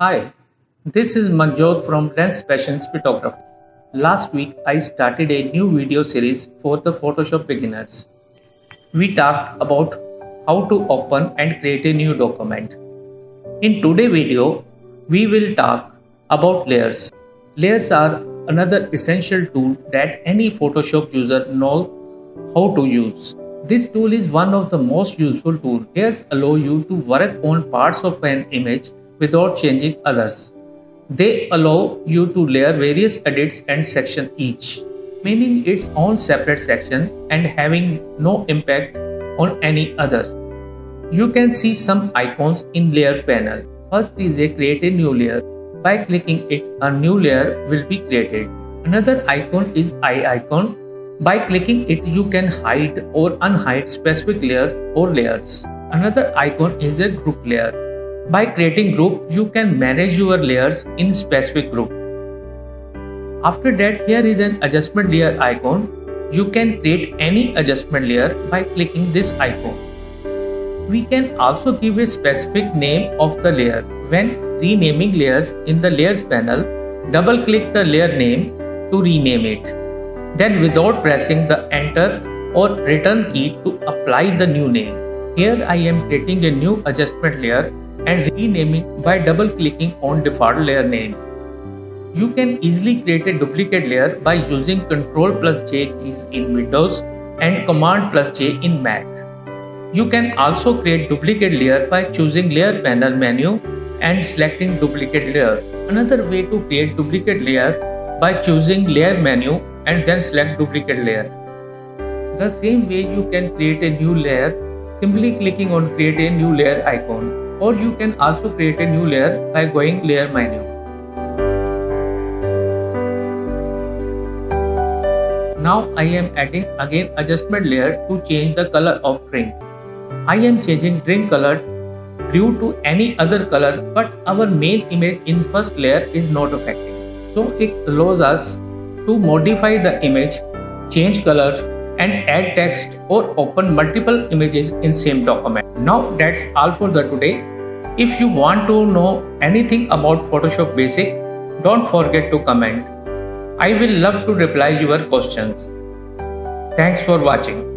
Hi, this is Manjot from Lenspassions Photography. Last week I started a new video series for the Photoshop beginners. We talked about how to open and create a new document. In today's video, we will talk about layers. Layers are another essential tool that any Photoshop user knows how to use. This tool is one of the most useful tools. Layers allow you to work on parts of an image without changing others. They allow you to layer various edits and sections each, meaning its own separate section and having no impact on any others. You can see some icons in layer panel. First is a create a new layer. By clicking it, a new layer will be created. Another icon is eye icon. By clicking it, you can hide or unhide specific layer or layers. Another icon is a group layer. By creating group, you can manage your layers in specific group. After that, here is an adjustment layer icon. You can create any adjustment layer by clicking this icon. We can also give a specific name of the layer. When renaming layers in the layers panel, double click the layer name to rename it. Then without pressing the enter or return key to apply the new name. Here I am creating a new adjustment layer and renaming by double clicking on default layer name. You can easily create a duplicate layer by using Ctrl+J keys in Windows and Command+J in Mac. You can also create duplicate layer by choosing layer panel menu and selecting duplicate layer. Another way to create duplicate layer by choosing layer menu and then select duplicate layer. The same way you can create a new layer simply clicking on create a new layer icon, or you can also create a new layer by going layer menu. Now I am adding again adjustment layer to change the color of drink. I am changing drink color blue to any other color, but our main image in first layer is not affected. So it allows us to modify the image, change color and add text or open multiple images in same document. Now that's all for the today. If you want to know anything about Photoshop Basic, don't forget to comment. I will love to reply your questions. Thanks for watching.